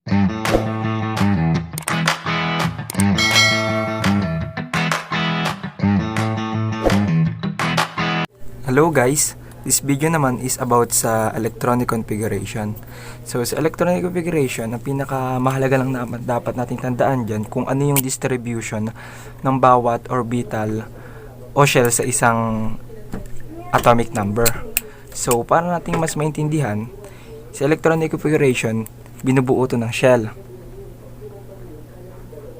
Hello guys, this video naman is about sa electronic configuration. So sa electronic configuration, ang pinakamahalaga lang na dapat nating tandaan dyan kung ano yung distribution ng bawat orbital o shell sa isang atomic number. So para nating mas maintindihan, sa electronic configuration, binubuo to ng shell.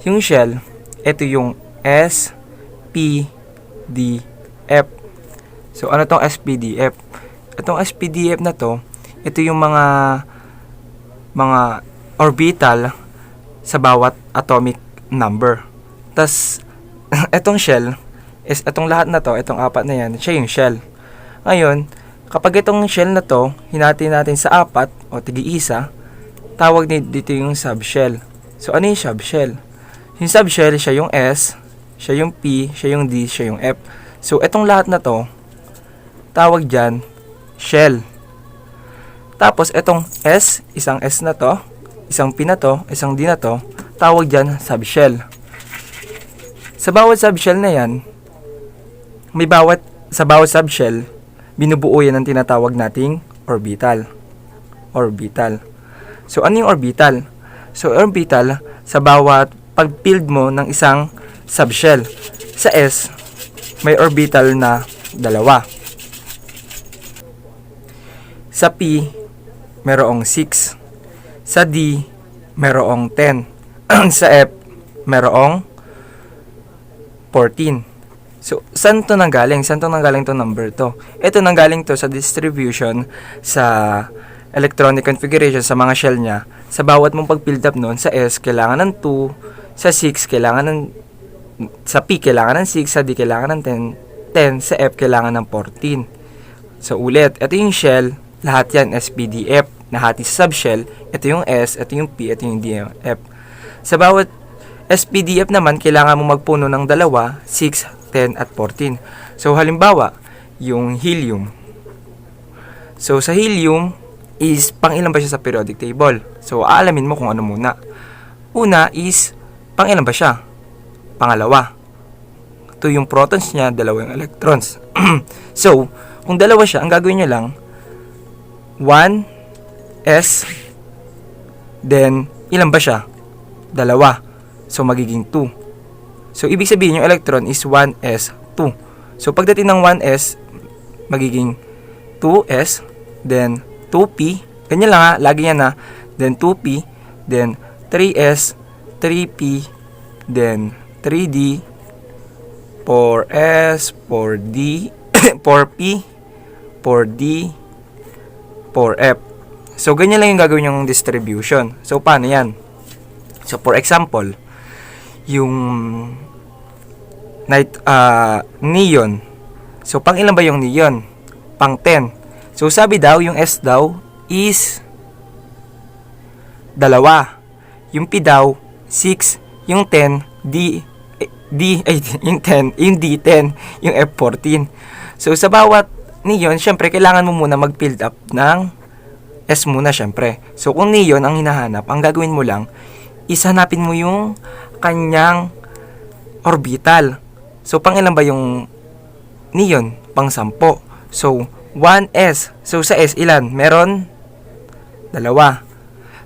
Yung shell, ito yung S, P, D, F. So, ano tong SPDF? Itong SPDF na to, ito yung mga orbital sa bawat atomic number. Tas, itong shell, is itong lahat na to, itong apat na yan, siya yung shell. Ngayon, kapag itong shell na to, hinati natin sa apat, o tigi-isa, tawag dito yung subshell. So, ano yung subshell? Yung subshell, siya yung S, siya yung P, siya yung D, siya yung F. So, itong lahat na to, tawag dyan, shell. Tapos, itong S, isang S na to, isang P na to, isang D na to, tawag dyan, subshell. Sa bawat subshell na yan, sa bawat subshell, binubuo yan ang tinatawag nating orbital. Orbital. So, ano yung orbital? So, orbital, sa bawat pag-build mo ng isang subshell. Sa S, may orbital na dalawa. Sa P, mayroong 6. Sa D, mayroong 10. Sa F, mayroong 14. So, saan to nanggaling? Saan to nanggaling to number to? Ito nanggaling to sa distribution sa electronic configuration sa mga shell niya. Sa bawat mong pag-build up noon, sa S, kailangan ng 2. Sa 6, sa P, kailangan ng 6. Sa D, kailangan ng 10. Sa F, kailangan ng 14. So, ulit, ito yung shell. Lahat yan, SPDF, nahati sa subshell. Ito yung S, ito yung P, ito yung D, F. Sa bawat SPDF naman, kailangan mo magpuno ng 2, 6, 10, at 14. So, halimbawa, yung helium. So, sa helium is, pang-ilan ba siya sa periodic table? So, aalamin mo kung ano muna. Una is, pang-ilan ba siya? Pangalawa. Ito yung protons niya, 2 yung electrons. So, kung 2 siya, ang gagawin nyo lang, 1s, then, ilan ba siya? 2. So, magiging 2. So, ibig sabihin, yung electron is 1s, 2. So, pagdating ng 1s, magiging 2s, then 2p, ganyan lang ha, lagi yan ha, then 2p, then 3s, 3p, then 3d, 4s, 4d, 4p, 4d, 4f. So, ganyan lang yung gagawin yung distribution. So, paano yan? So, for example, yung neon. So, pang ilan ba yung neon? Pang 10. So, sabi daw, yung S daw is 2. Yung P daw, 6. Yung 10, yung 10, yung D, 10. Yung F, 14. So, sa bawat neon, syempre, kailangan mo muna mag-build up ng S muna, syempre. So, kung neon ang hinahanap, ang gagawin mo lang, is hanapin mo yung kanyang orbital. So, pang ilan ba yung neon? Pang 10. So, 1s. So, sa S, ilan? Meron 2.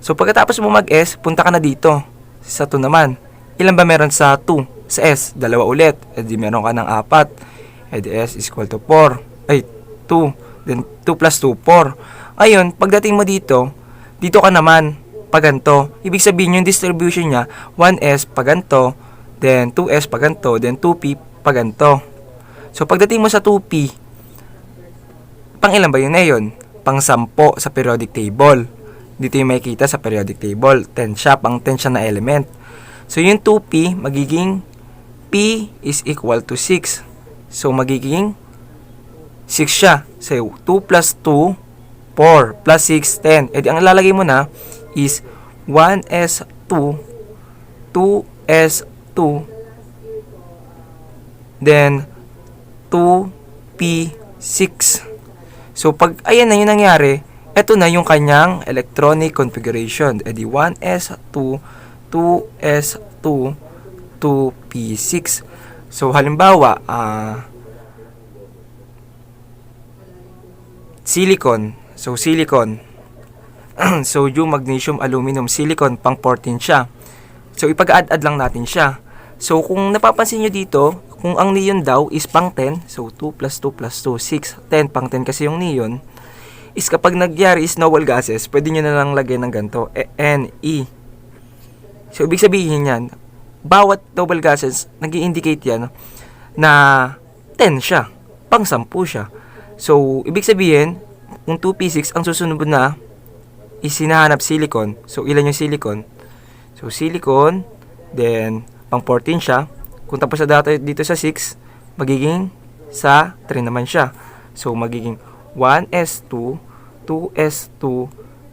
So, pagkatapos mo mag-S, punta ka na dito. Sa 2 naman. Ilan ba meron sa 2? Sa S, 2 ulit. E di meron ka ng 4. E di S is equal to 4. 2. Then, 2 plus 2, 4. Ayun, pagdating mo dito ka naman, paganto. Ibig sabihin, yung distribution niya, 1s paganto, then 2s paganto, then 2p paganto. So, pagdating mo sa 2p, pang ilan ba yun na yun? Pang 10 sa periodic table. Dito yung makikita sa periodic table. 10 siya, pang 10 siya na element. So, yung 2p, magiging p is equal to 6. So, magiging 6 siya. So, 2 plus 2, 4. Plus 6, 10. E di, ang ilalagay mo na is 1s2, 2s2, then 2p6. So, pag ayan na yung nangyari, ito na yung kanyang electronic configuration. E di 1s2, 2s2, 2p6. So, halimbawa, silicon. So, silicon. Sodium, magnesium, aluminum, silicon, pang 14 siya. So, ipag-add-add lang natin siya. So, kung napapansin nyo dito, kung ang neon daw is pang 10, so 2 plus 2 plus 2, 6, 10, pang 10 kasi yung neon, is kapag nagyari is noble gases, pwede nyo na lang lagyan ng ganito, Ne. So, ibig sabihin yan, bawat noble gases, nag-i-indicate yan na 10 siya, pang 10 siya. So, ibig sabihin, kung 2p6, ang susunod na is hinahanap silicon. So, ilan yung silicon? So, silicon, then, pang 14 siya. Kung tapos na dito sa 6, magiging sa 3 naman siya. So, magiging 1s2, 2s2,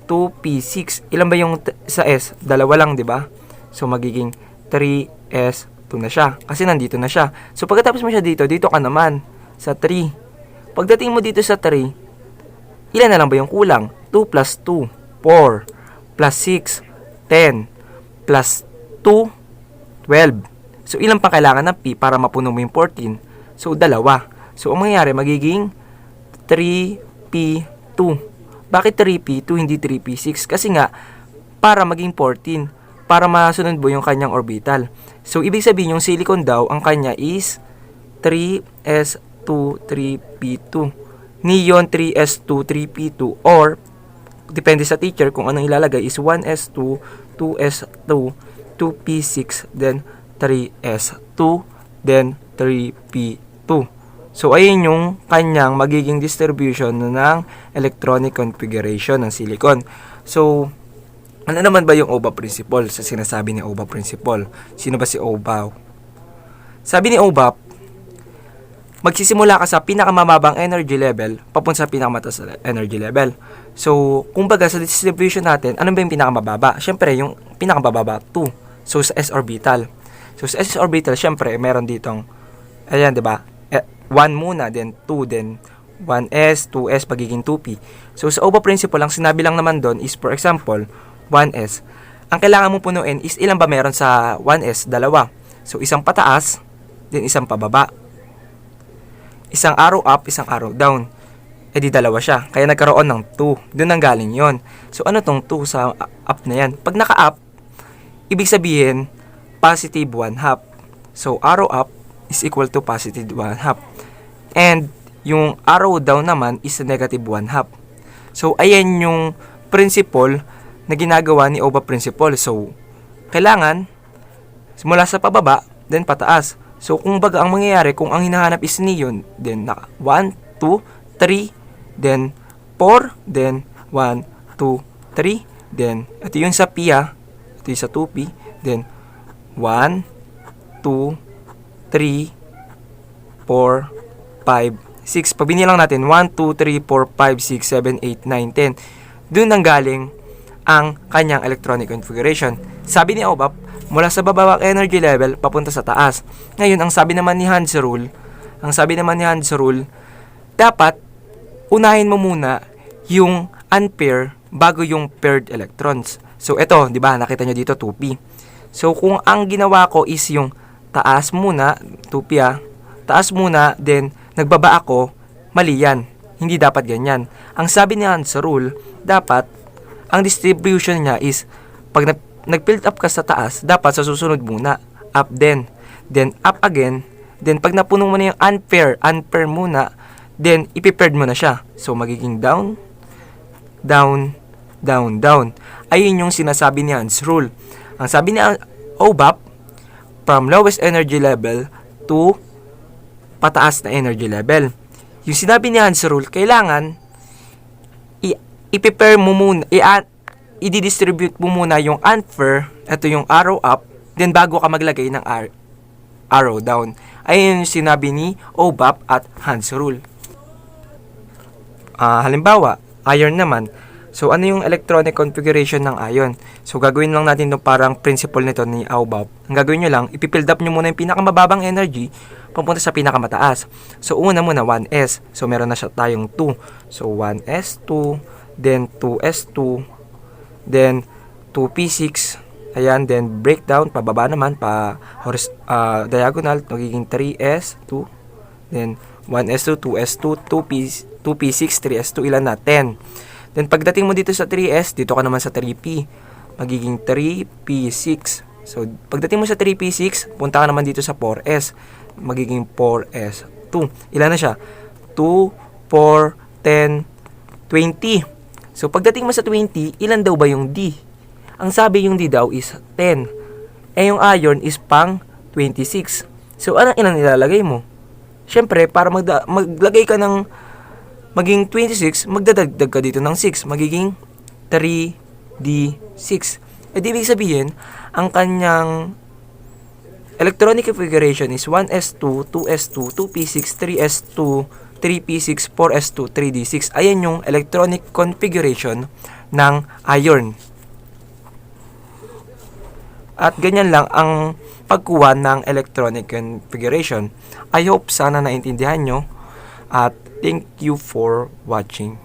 2p6. Ilan ba yung sa s? Dalawa lang, di ba? So, magiging 3s2 na siya. Kasi nandito na siya. So, pagkatapos mo siya dito ka naman sa 3. Pagdating mo dito sa 3, ilan na lang ba yung kulang? 2 plus 2, 4, plus 6, 10, plus 2, 12. So, ilan pa kailangan ng P para mapuno mo yung 14? So, dalawa. So, ang mangyayari, magiging 3P2. Bakit 3P2, hindi 3P6? Kasi nga, para maging 14, para masunod mo yung kanyang orbital. So, ibig sabihin, yung silicon daw, ang kanya is 3s2, 3p2. Neon, 3s2, 3p2. Or, depende sa teacher kung anong ilalagay, is 1s2, 2s2, 2p6, then 3s2, then 3p2. So, ayun yung kanyang magiging distribution ng electronic configuration ng silicon. So, ano naman ba yung OBA principle sa sinasabi ni OBA principle? Sino ba si OBA? Sabi ni OBA, magsisimula ka sa pinakamababang energy level papunta sa pinakamataas na energy level. So, kumbaga sa distribution natin, ano ba yung pinakamababa? Siyempre, yung pinakamababa, 2. So, sa s orbital. So, sa s orbital, syempre, meron ditong, ayan, di ba? 1 muna, then 2, then 1s, 2s, pagiging 2p. So, sa OBA principle, ang sinabi lang naman doon is, for example, 1s. Ang kailangan mo punuin is, ilan ba meron sa 1s? Dalawa. So, isang pataas, then isang pababa. Isang arrow up, isang arrow down. E di dalawa siya. Kaya nagkaroon ng 2. Doon ang galing yon. So, ano tong 2 sa up na yan? Pag naka-up, ibig sabihin, positive 1/2. So, arrow up is equal to positive 1/2. And, yung arrow down naman is negative 1/2. So, ayan yung principle na ginagawa ni OBA principle. So, kailangan, mula sa pababa, then pataas. So, kung baga ang mangyayari, kung ang hinahanap is neon, then 1, 2, 3, then 4, then 1, 2, 3, then, ito yung sa P, ito yung sa 2P, then 1, 2, 3, 4, 5, 6. Pag binilang natin, 1, 2, 3, 4, 5, 6, 7, 8, 9, 10. Doon nang galing ang kanyang electronic configuration. Sabi ni OBAP, mula sa bababang energy level, papunta sa taas. Ngayon, ang sabi naman ni Hans rule, dapat, unahin mo muna yung unpair bago yung paired electrons. So, ito, di ba, nakita nyo dito, 2p. So, kung ang ginawa ko is yung taas muna, 2p taas muna, then, nagbaba ako, mali yan. Hindi dapat ganyan. Ang sabi ni Hans rule, dapat, ang distribution niya is, pag nag-build up ka sa taas, dapat sa susunod muna, up then up again, then pag napuno mo na yung unpair muna, then ipipaired mo na siya. So, magiging down, down, down, down. Ayun yung sinasabi ni Hans rule. Ang sabi ni OBAP, from lowest energy level to pataas na energy level. Yung sinabi ni Hans rule, kailangan i-prepare mo muna, i-distribute mo muna yung unfair, ito yung arrow up, then bago ka maglagay ng arrow down. Ayun yung sinabi ni OBAP at Hans rule. Halimbawa, iron naman. So, ano yung electronic configuration ng iron? So, gagawin lang natin itong parang principle nito ni OBAP. Ang gagawin nyo lang, ipibuild up nyo muna yung pinakamababang energy papunta sa pinakamataas. So, una muna 1s. So, meron na siya tayong 2. So, 1s2, then 2s2, then 2p6, ayan, then breakdown, pababa naman, diagonal, magiging 3s2, then 1s2, 2s2, 2p6, 3s2, ilan na? 10. Then pagdating mo dito sa 3s, dito ka naman sa 3p, magiging 3p6. So pagdating mo sa 3p6, punta ka naman dito sa 4s, magiging 4s2. Ilan na siya? 2, 4, 10, 20. So pagdating mo sa 20, ilan daw ba yung D? Ang sabi yung D daw is 10. Eh yung iron is pang 26. So anong ilang nilalagay mo? Siyempre, para maglagay ka ng maging 26, magdadagdag ka dito ng 6. Magiging 3D6. Eh di ibig sabihin, ang kanyang electronic configuration is 1s2, 2s2, 2p6, 3s2, 3p6, 4s2, 3d6. Ayan yung electronic configuration ng iron. At ganyan lang ang pagkuha ng electronic configuration. I hope sana naintindihan nyo. At thank you for watching.